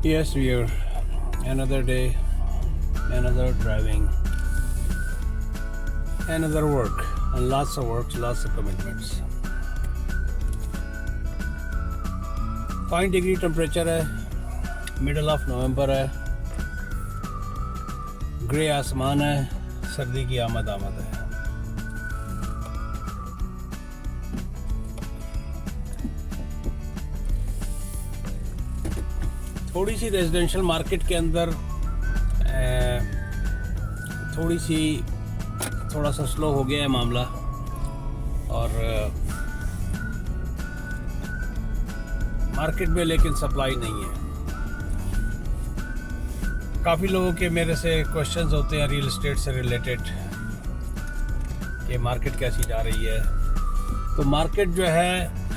Yes, we are another day, another driving, another work, and lots of work, lots of commitments. 5 degree temperature है, middle of November है, grey आसमान है, सर्दी की आमद है। थोड़ी सी रेजिडेंशियल मार्केट के अंदर थोड़ा सा स्लो हो गया है मामला, और मार्केट में लेकिन सप्लाई नहीं है। काफ़ी लोगों के मेरे से क्वेश्चंस होते हैं रियल एस्टेट से रिलेटेड कि मार्केट कैसी जा रही है। तो मार्केट जो है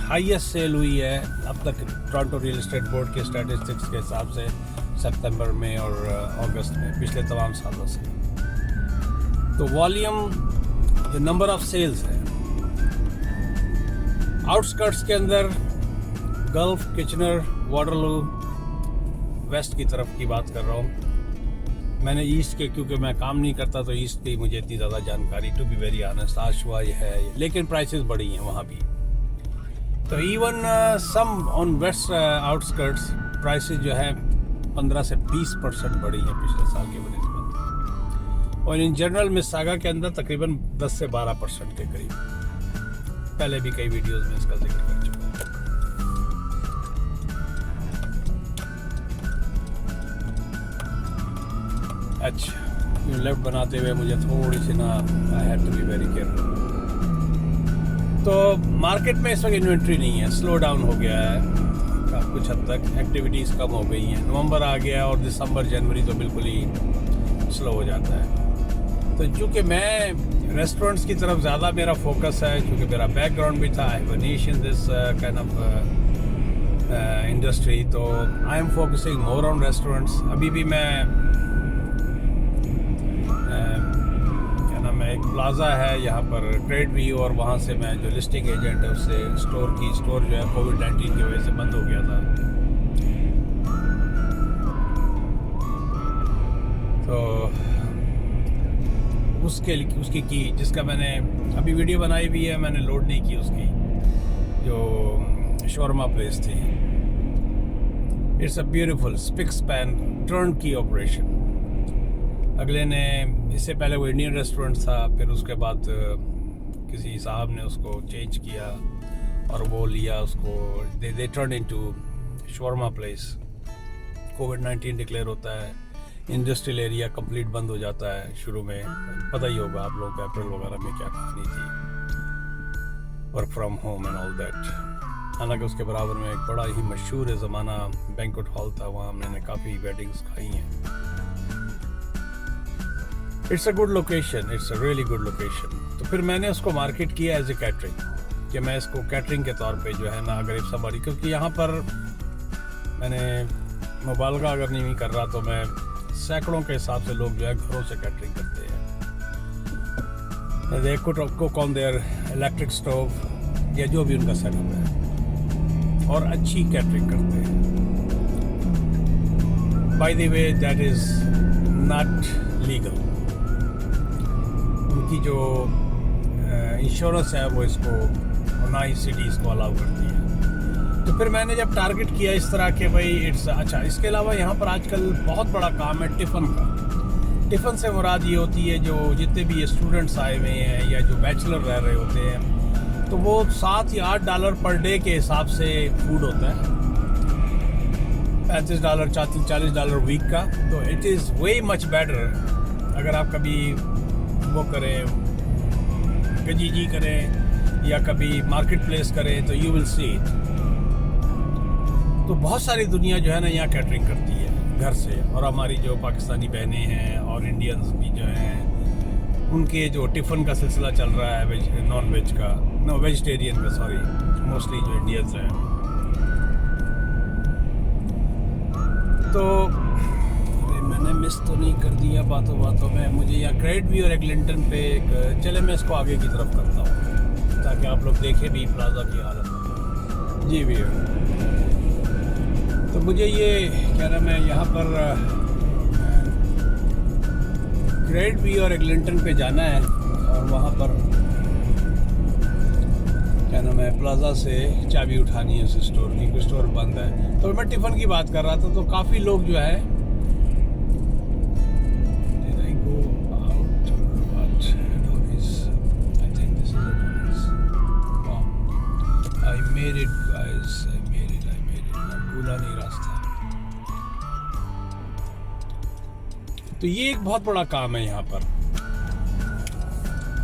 हाईएस्ट सेल हुई है अब तक टोरंटो रियल एस्टेट बोर्ड के स्टैटिस्टिक्स के हिसाब से सितंबर में और अगस्त में, पिछले तमाम सालों से। तो वॉल्यूम, जो नंबर ऑफ सेल्स है, आउटस्कर्ट्स के अंदर गल्फ, किचनर, वाटरलू, वेस्ट की तरफ की बात कर रहा हूँ। मैंने ईस्ट के, क्योंकि मैं काम नहीं करता तो ईस्ट की मुझे इतनी ज़्यादा जानकारी, टू बी वेरी ऑनेस्ट, आशुआ है, लेकिन प्राइसेस बढ़ी हैं वहाँ भी। तो even some on west outskirts prices जो है 15 से 20% बढ़ी हैं पिछले साल के बनिस्बत, और इन जनरल मिसागा के अंदर तकरीबन 10 से 12% के करीब। पहले भी कई वीडियोस में इसका जिक्र कर चुका हूँ। अच्छा, लेफ्ट बनाते हुए मुझे थोड़ी सी ना, I have to be very careful. तो मार्केट में इस वक्त इन्वेंट्री नहीं है, स्लो डाउन हो गया है कुछ हद तक, एक्टिविटीज़ कम हो गई हैं। नवंबर आ गया और दिसंबर जनवरी तो बिल्कुल ही स्लो हो जाता है। तो चूँकि मैं रेस्टोरेंट्स की तरफ ज़्यादा मेरा फोकस है, क्योंकि मेरा बैकग्राउंड भी था, I vanish in this kind of industry, तो I am focusing more on restaurants. अभी भी मैं एक प्लाजा है यहाँ पर, ट्रेड व्यू, और वहाँ से मैं जो लिस्टिंग एजेंट है उससे स्टोर जो है कोविड-19 की वजह से बंद हो गया था, तो उसकी की जिसका मैंने अभी वीडियो बनाई भी है, मैंने लोड नहीं की उसकी, जो शॉर्मा प्लेस थी। It's a beautiful spick span turnkey operation. अगले ने, इससे पहले वो इंडियन रेस्टोरेंट था, फिर उसके बाद किसी साहब ने उसको चेंज किया और वो लिया उसको, they turn into shawarma place. Covid declare होता है, इंडस्ट्रियल एरिया कंप्लीट बंद हो जाता है। शुरू में पता ही होगा आप लोगों को अप्रैल वगैरह में क्या कहानी थी, work from home and all that. हालांकि उसके बराबर में एक बड़ा ही मशहूर ज़माना बैंक्वेट हॉल था, वहाँ मैंने काफ़ी वेडिंग्स खाई हैं। It's a good location, it's a really good location. तो फिर मैंने उसको मार्केट किया एज ए कैटरिंग, कि मैं इसको कैटरिंग के तौर पे जो है ना, अगर इफ समबडी, क्योंकि यहाँ पर मैंने मुबालगा अगर नहीं कर रहा तो मैं सैकड़ों के हिसाब से लोग जो है घरों से कैटरिंग करते हैं। They cook on their electric stove या जो भी उनका सेटअप है, और अच्छी कैटरिंग करते हैं। By the way, that is not legal. उनकी जो इंश्योरेंस है वो इसको, ना ही सिटी इसको अलाउ करती है। तो फिर मैंने जब टारगेट किया इस तरह के, भाई इट्स अच्छा। इसके अलावा यहाँ पर आजकल बहुत बड़ा काम है टिफ़न का। टिफ़न से मुराद ये होती है, जो जितने भी स्टूडेंट्स आए हुए हैं या जो बैचलर रह रहे होते हैं, तो वो $7 या $8 पर डे के हिसाब से फूड होता है, $35, $40 वीक का। तो it is way much better अगर आप कभी वो करें, गजीजी करें या कभी मार्केट प्लेस करें, तो यू विल सी इट। तो बहुत सारी दुनिया जो है ना यहाँ कैटरिंग करती है घर से, और हमारी जो पाकिस्तानी बहनें हैं और इंडियंस भी जो हैं, उनके जो टिफ़िन का सिलसिला चल रहा है, वेजिटेरियन का, सॉरी, मोस्टली जो इंडियंस हैं। तो मैंने मिस तो नहीं कर दिया बातों में। मुझे यहाँ क्रेडिट व्यू और एग्लिंटन पे एक, चले मैं इसको आगे की तरफ करता हूँ ताकि आप लोग देखें भी प्लाजा की हालत। जी भैया, तो मुझे ये क्या नाम है यहाँ पर क्रेडिट वी और एग्लिंटन पे जाना है और वहाँ पर क्या नाम है प्लाजा से चाबी उठानी है उस स्टोर की, कोई स्टोर बंद है। तो मैं टिफ़िन की बात कर रहा था, तो काफ़ी लोग जो है भूला नहीं रास्ता। तो ये एक बहुत बड़ा काम है यहाँ पर।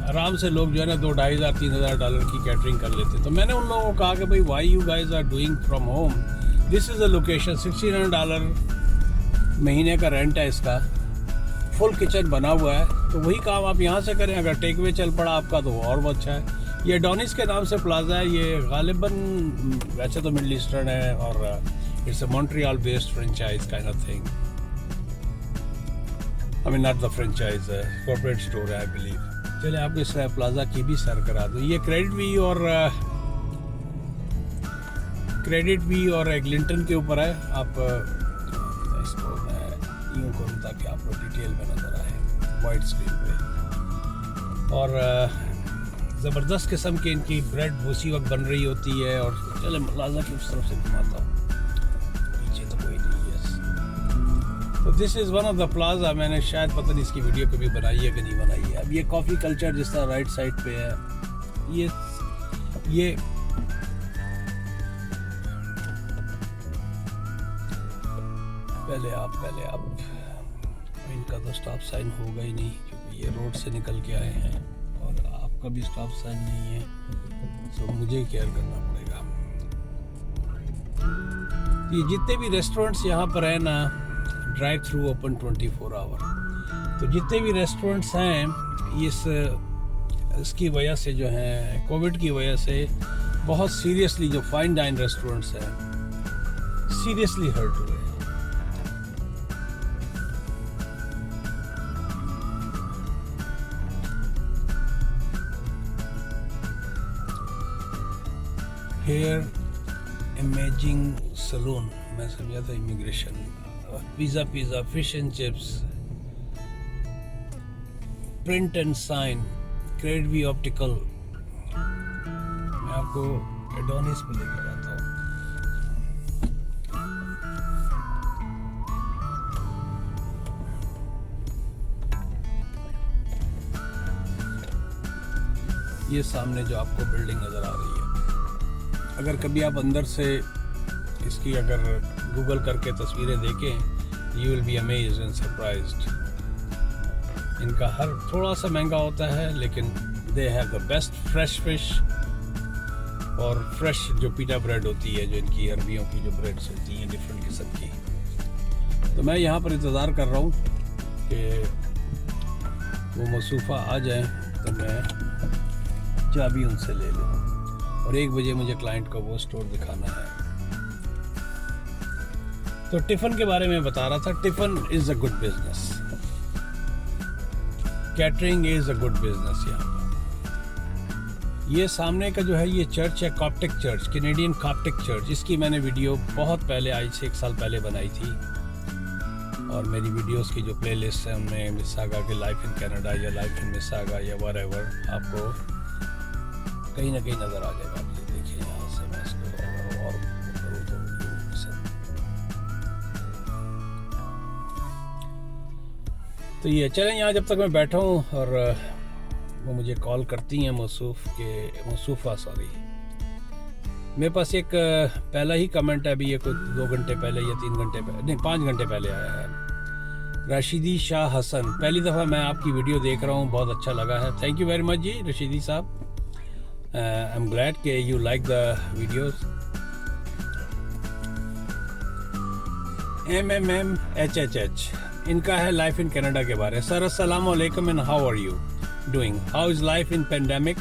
आराम से लोग जो है ना $2,500-3,000 की कैटरिंग कर लेते। तो मैंने उन लोगों को कहा कि भाई why you guys are doing from home, this is a location. $1,600 महीने का रेंट है इसका, फुल किचन बना हुआ है। तो वही काम आप यहाँ से करें। अगर टेक वे चल पड़ा आपका तो और बहुत अच्छा है। ये एडोनिस के नाम से प्लाजा है। ये गालिबन वैसे तो मिडल ईस्टर्न है और it's a Montreal based franchise kind of thing. I mean not the franchise, corporate store है आई बिलीव। चले आपको इस प्लाजा की भी सैर करा दूँ। ये क्रेडिट वी और एग्लिंटन के ऊपर है। आप इसको मैं यूँ करूँ ताकि आपको डिटेल में नज़र आए वाइट स्क्रीन पे। और ज़बरदस्त किस्म की इनकी ब्रेड उसी वक्त बन रही होती है। और चले प्लाजा की उस तरफ से घुमाता हूँ, पीछे तो कोई नहीं है। तो this is one of the plaza. मैंने शायद पता नहीं इसकी वीडियो कभी बनाई है कि नहीं बनाई है। अब ये कॉफ़ी कल्चर जिस तरह राइट साइड पे है, ये पहले आप इनका तो स्टॉप साइन होगा ही नहीं क्योंकि ये रोड से निकल के आए हैं और आपका भी स्टॉप साइन नहीं है, तो मुझे केयर करना पड़ेगा। ये जितने भी रेस्टोरेंट्स यहाँ पर हैं ना, ड्राइव थ्रू ओपन 24 आवर। तो जितने भी रेस्टोरेंट्स हैं इसकी वजह से जो है कोविड की वजह से बहुत सीरियसली जो फाइन डाइन रेस्टोरेंट्स हैं सीरियसली हर्ट हुए हैं। हेयर इमेजिंग सलून, मैं समझा था immigration. Pizza fish and chips, print and sign, credit V optical. मैं आपको एडोनिस पे लेकर आता हूँ। ये सामने जो आपको बिल्डिंग नज़र आ रही है, अगर कभी आप अंदर से इसकी अगर गूगल करके तस्वीरें देखें, you will be amazed and surprised. इनका हर थोड़ा सा महंगा होता है लेकिन they have the best fresh fish और फ्रेश जो पीटा ब्रेड होती है, जो इनकी अरबियों की जो ब्रेड्स होती हैं डिफरेंट किस्म की। तो मैं यहाँ पर इंतज़ार कर रहा हूँ कि वो मसूफ़ा आ जाए तो मैं चाबी उनसे ले लूँ। और 1 बजे मुझे क्लाइंट को वो स्टोर दिखाना है। तो टिफ़िन के बारे में बता रहा था। Tiffin is a good business, catering is a good business. यहाँ पर ये सामने का जो है ये चर्च है, Coptic church, Canadian Coptic church. इसकी मैंने वीडियो बहुत पहले आई थी, 1 साल पहले बनाई थी। और मेरी वीडियोस की जो प्लेलिस्ट है उनमें मिसागा के लाइफ इन कनाडा या लाइफ इन मिसागा या व्हाटएवर आपको कहीं ना कहीं नज़र आ जाएगा। आप देखिए यहाँ से मैं इसको और करूँ तो तो ये चलें यहाँ जब तक मैं बैठा हूँ। और वो मुझे कॉल करती हैं मसूफ़ा सॉरी। मेरे पास एक पहला ही कमेंट है अभी, ये कोई 2 घंटे पहले या 3 घंटे पहले, नहीं 5 घंटे पहले आया है। रशीदी शाह हसन, पहली दफ़ा मैं आपकी वीडियो देख रहा हूँ, बहुत अच्छा लगा है। थैंक यू वेरी मच जी रशीदी साहब। आई एम ग्लैड कि you like the videos. MMMHHH इनका है लाइफ इन कनाडा के बारे। सर अस्सलाम वालेकुम and how are you doing, how is life in pandemic?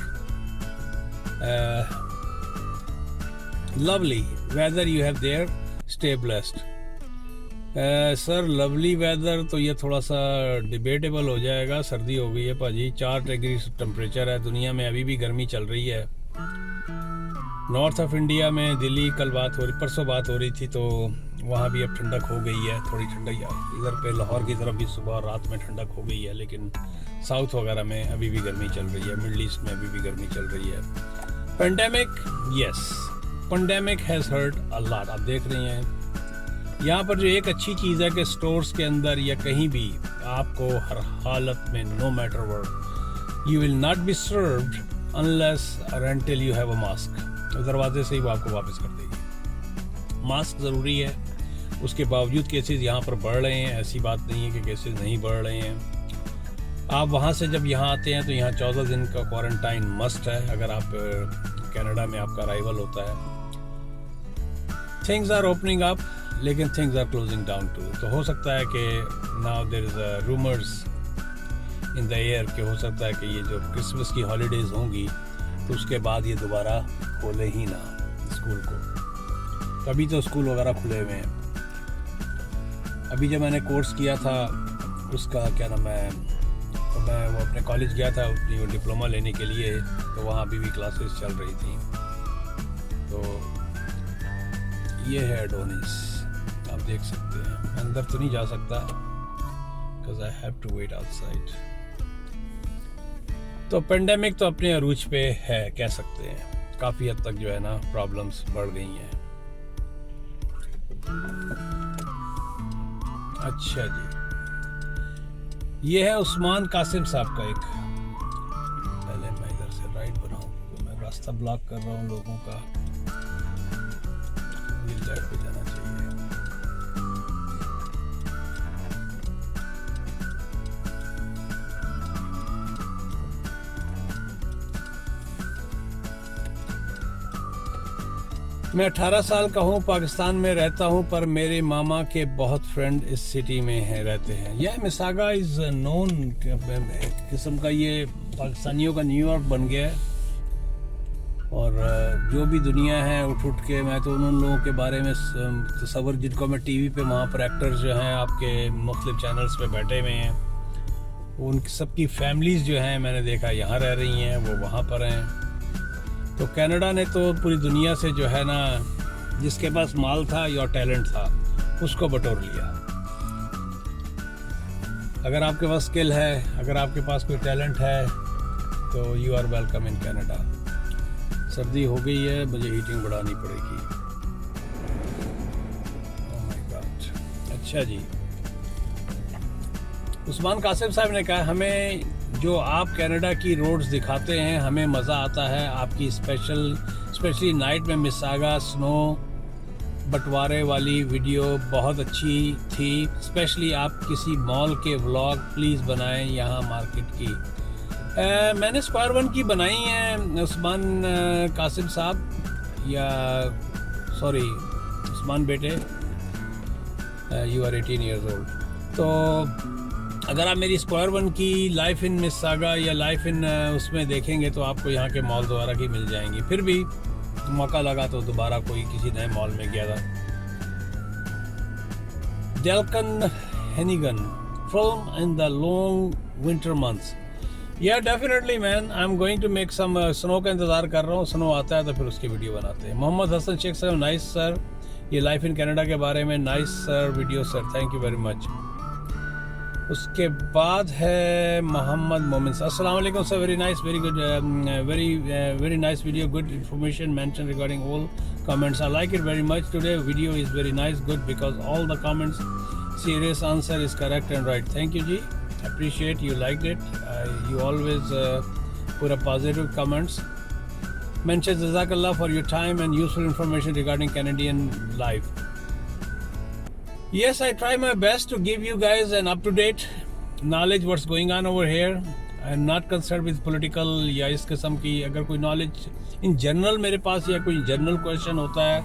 Lovely weather you have there, stay blessed. Sir lovely weather तो ये थोड़ा सा डिबेटेबल हो जाएगा। सर्दी हो गई है भाजी, 4 डिग्री टेम्परेचर है। दुनिया में अभी भी गर्मी चल रही है। नॉर्थ ऑफ इंडिया में दिल्ली कल परसों बात हो रही थी तो वहाँ भी अब ठंडक हो गई है, थोड़ी ठंडक। इधर पे लाहौर की तरफ भी सुबह और रात में ठंडक हो गई है, लेकिन साउथ वगैरह में अभी भी गर्मी चल रही है, मिडल ईस्ट में अभी भी गर्मी चल रही है। Pandemic, yes, pandemic has hurt a lot. आप देख रही हैं यहाँ पर जो एक अच्छी चीज़ है कि स्टोर्स के अंदर या कहीं भी आपको हर हालत में, no matter what, you will not be served unless और until you have a mask. दरवाजे से ही वो आपको वापस कर देगी। मास्क ज़रूरी है। उसके बावजूद केसेस यहाँ पर बढ़ रहे हैं, ऐसी बात नहीं है कि केसेस नहीं बढ़ रहे हैं। आप वहाँ से जब यहाँ आते हैं तो यहाँ 14 दिन का क्वारंटाइन मस्ट है अगर आप कनाडा में आपका अराइवल होता है। थिंग्स आर ओपनिंग अप, लेकिन things are closing down too. तो हो सकता है कि now there is rumours in the air कि हो सकता है कि ये जो क्रिसमस की हॉलीडेज़ होंगी तो उसके बाद ये दोबारा खोले ही ना स्कूल को। तो अभी तो स्कूल वगैरह खुले हुए हैं। अभी जब मैंने कोर्स किया था उसका क्या नाम है, तो मैं वो अपने कॉलेज गया था अपनी वो डिप्लोमा लेने के लिए, तो वहाँ अभी भी क्लासेस चल रही थी। तो ये है एडोनिस, आप देख सकते हैं। अंदर तो नहीं जा सकता because I have to wait outside. तो पेंडेमिक तो अपने अरूज पे है, कह सकते हैं। काफ़ी हद तक जो है ना प्रॉब्लम्स बढ़ गई हैं। अच्छा जी, ये है उस्मान कासिम साहब का एक। पहले मैं इधर से राइट बनाऊं तो मैं रास्ता ब्लॉक कर रहा हूँ लोगों का। ये लेफ्ट पे जाना चाहिए। मैं 18 साल का हूँ, पाकिस्तान में रहता हूँ, पर मेरे मामा के बहुत फ्रेंड इस सिटी में हैं, रहते हैं। यह मिसागा इज़ नोन, किस्म का ये पाकिस्तानियों का न्यूयॉर्क बन गया है। और जो भी दुनिया है उठ के, मैं तो उन लोगों के बारे में तस्वर, जिनको मैं टीवी पे वहाँ पर एक्टर्स जो हैं आपके मुख्तलिफ चैनल्स पे बैठे हुए हैं, उन सबकी फैमिलीज़ जो हैं मैंने देखा यहाँ रह रही हैं, वो वहाँ पर हैं। तो कनाडा ने तो पूरी दुनिया से जो है ना, जिसके पास माल था या टैलेंट था उसको बटोर लिया। अगर आपके पास स्किल है, अगर आपके पास कोई टैलेंट है तो you are welcome in Canada. सर्दी हो गई है, मुझे हीटिंग बढ़ानी पड़ेगी। Oh my god. अच्छा जी, उस्मान कासिम साहब ने कहा, हमें जो आप कनाडा की रोड्स दिखाते हैं हमें मज़ा आता है। आपकी स्पेशली नाइट में मिसागा स्नो बंटवारे वाली वीडियो बहुत अच्छी थी। स्पेशली आप किसी मॉल के व्लॉग प्लीज़ बनाएं यहाँ मार्केट की। मैंने स्क्वायर वन की बनाई है उस्मान कासिम साहब, या सॉरी उस्मान बेटे, यू आर 18 ईयर्स ओल्ड। तो अगर आप मेरी स्क्वायर वन की लाइफ इन मिसागा या लाइफ इन उसमें देखेंगे तो आपको यहाँ के मॉल दोबारा की मिल जाएंगी। फिर भी मौका लगा तो दोबारा कोई किसी नए मॉल में गया था। Declan Hennigan, film in the long winter months. Yeah definitely man, I am going to make some. Snow का इंतज़ार कर रहा हूँ, स्नो आता है तो फिर उसकी वीडियो बनाते हैं। Mohammad Hasan Sheikh sir, nice sir, ये लाइफ इन कनाडा के बारे में nice sir video sir, thank you very much. उसके बाद है मोहम्मद मोमिन सर, अस्सलाम वालेकुम sir, very nice, very good, very nice video, good information mention regarding all comments. I like it very much. Today video is very nice, good, because all the comments, serious answer is correct and right. Thank you ji, appreciate you liked it. You always put a positive comments. Mentions Jazakallah for your time and useful information regarding Canadian life. Yes, I try my best to give you guys an up-to-date knowledge what's going on over here. I'm not concerned with political या इस किस्म की। अगर कोई knowledge in general मेरे पास या कोई general question होता है,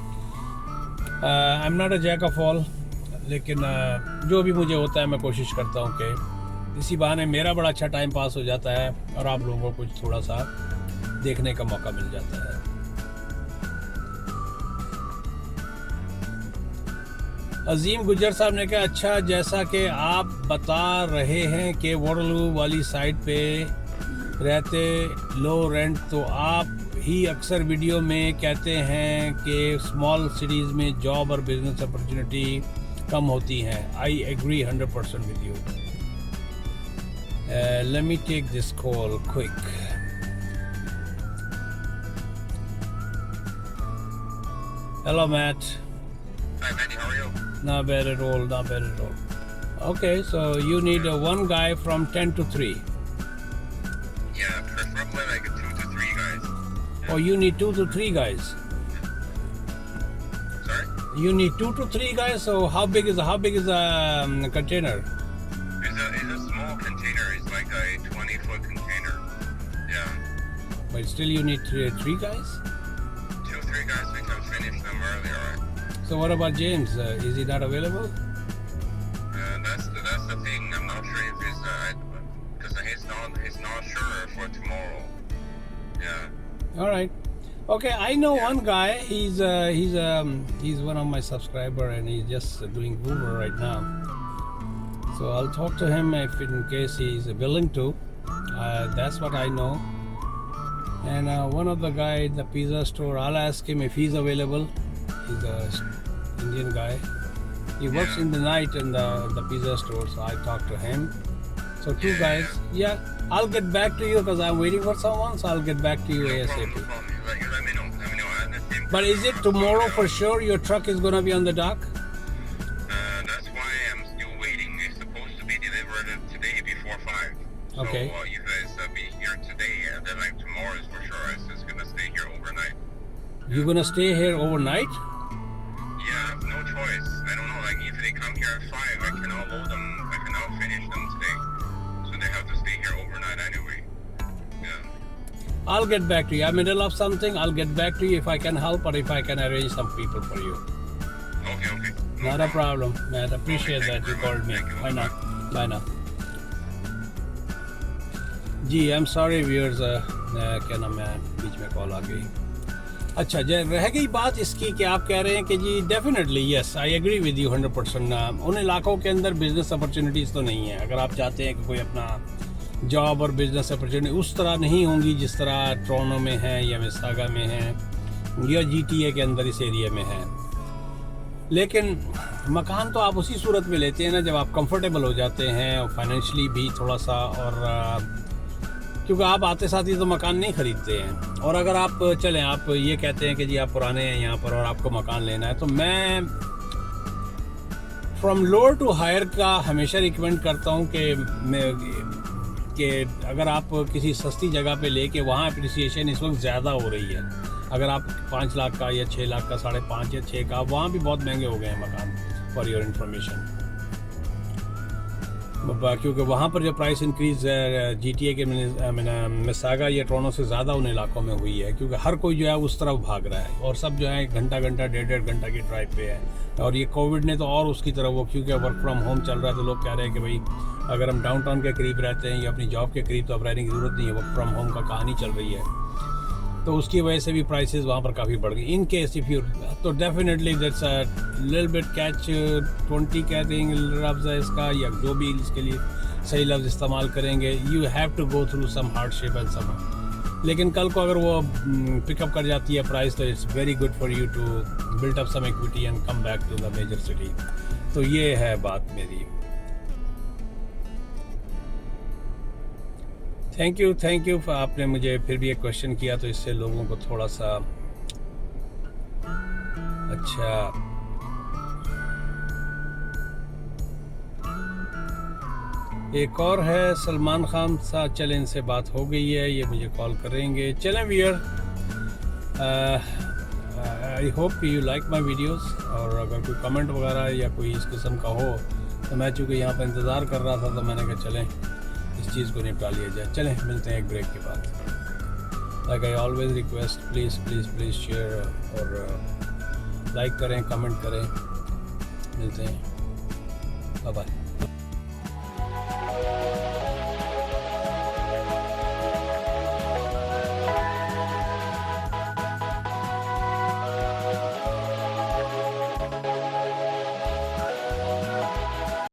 I am not a jack of all, लेकिन जो भी मुझे होता है मैं कोशिश करता हूँ कि इसी बहाने मेरा बड़ा अच्छा टाइम पास हो जाता है और आप लोगों को कुछ थोड़ा सा देखने का मौका मिल जाता है। अजीम गुज्जर साहब ने कहा, अच्छा जैसा कि आप बता रहे हैं कि वोडलू वाली साइड पे रहते लो रेंट, तो आप ही अक्सर वीडियो में कहते हैं कि स्मॉल सिटीज़ में जॉब और बिजनेस अपॉर्चुनिटी कम होती हैं. I agree 100% with you. Let me take this call quick. Hello, Matt. Hi, Manny. How are you? Not bad at all. Not bad at all. Okay, so you need one guy from 10 to 3. Yeah, preferably like 2 to 3 guys. Or you need 2 to 3 guys. Sorry? You need 2 to 3 guys. So how big is the container? It's a small container. It's like a 20-foot container. Yeah. But still you need 3 guys. 2-3 guys. We can finish them early, alright? So what about James? Is he not available? That's the thing. I'm not sure if he's because he's not sure for tomorrow. Yeah. All right. Okay, I know one guy. He's one of my subscriber, and he's just doing Uber right now. So I'll talk to him if in case he's willing to. That's what I know. And one of the guy at the pizza store, I'll ask him if he's available. He's a Indian guy. He works in the night in the pizza store, so I talk to him. So 2 guys. Yeah, I'll get back to you because I'm waiting for someone. So I'll get back to you No ASAP. problem. Let me know. Let me know. I understand. But is it tomorrow for sure? Your truck is gonna be on the dock? That's why I'm still waiting. It's supposed to be delivered today before 5. Okay. So you guys be here today, and then like tomorrow is for sure. It's just gonna stay here overnight. You're gonna stay here overnight? Yeah, no choice. I don't know. Like if they come here at 5, I cannot load them. I cannot finish them today. So they have to stay here overnight anyway. Yeah. I'll get back to you. I'm in the middle of something. I'll get back to you if I can help or if I can arrange some people for you. Okay. Not a problem, man. Appreciate that you called me. Bye now. Bye now. जी I am sorry viewers, क्या नाम है, बीच में call आ गई. अच्छा, रह गई बात इसकी कि आप कह रहे हैं कि जी definitely yes I agree with you 100%. उन इलाकों के अंदर बिजनेस अपॉर्चुनिटीज़ तो नहीं है. अगर आप चाहते हैं कि कोई अपना जॉब और बिजनेस अपॉर्चुनिटी उस तरह नहीं होंगी जिस तरह टोरंटो में है या मिसिसागा में है या GTA के अंदर इस एरिया में है. लेकिन मकान तो आप उसी सूरत में लेते हैं ना जब आप कंफर्टेबल हो जाते हैं और फाइनेंशियली भी थोड़ा सा, और क्योंकि आप आते साथ ही तो मकान नहीं ख़रीदते हैं. और अगर आप चलें, आप ये कहते हैं कि जी आप पुराने हैं यहाँ पर और आपको मकान लेना है, तो मैं फ्रॉम लोअर टू हायर का हमेशा रिकमेंड करता हूँ कि अगर आप किसी सस्ती जगह पे लेके वहाँ अप्रिसिएशन इस वक्त ज़्यादा हो रही है. अगर आप 5 लाख का या 6 लाख का, 5.5 या 6 का, वहाँ भी बहुत महंगे हो गए हैं मकान, फॉर योर इन्फॉर्मेशन. क्योंकि वहाँ पर जो प्राइस इंक्रीज़ GTA के मिसिसागा या टोरंटो से ज़्यादा उन इलाकों में हुई है, क्योंकि हर कोई जो है उस तरफ भाग रहा है और सब जो है घंटा 1.5 घंटा की ड्राइव पे है. और ये कोविड ने तो और उसकी तरफ वो, क्योंकि वर्क फ्रॉम होम चल रहा है तो लोग कह रहे हैं कि भाई अगर हम डाउनटाउन के करीब रहते हैं या अपनी जॉब के करीब तो अब रहने की ज़रूरत नहीं है, वर्क फ्रॉम होम का कहानी चल रही है. तो उसकी वजह से भी प्राइसेस वहाँ पर काफ़ी बढ़ गई. इन केस इफ़ यू, तो definitely that's a little bit catch 20 कहते हैं लफ्ज़ है इसका, या जो भी इसके लिए सही लफ्ज़ इस्तेमाल करेंगे. You have to go through some hardship and some. लेकिन कल को अगर वो पिकअप कर जाती है प्राइस, तो it's very good for you to build up some equity and come back to the major city. तो ये है बात मेरी. Thank you. आपने मुझे फिर भी एक क्वेश्चन किया तो इससे लोगों को थोड़ा सा अच्छा. एक और है सलमान खान सा, चलें इनसे बात हो गई है, ये मुझे कॉल करेंगे. चलें wear, I hope you like my videos. और अगर कोई कमेंट वगैरह या कोई इस किस्म का हो तो मैं चूँकि यहाँ पर इंतज़ार कर रहा था तो मैंने कहा चलें इस चीज़ को निपटा लिया जाए. चलें मिलते हैं एक ब्रेक के बाद. Like I always request, please share और लाइक करें, कमेंट करें. मिलते हैं, बाय बाय.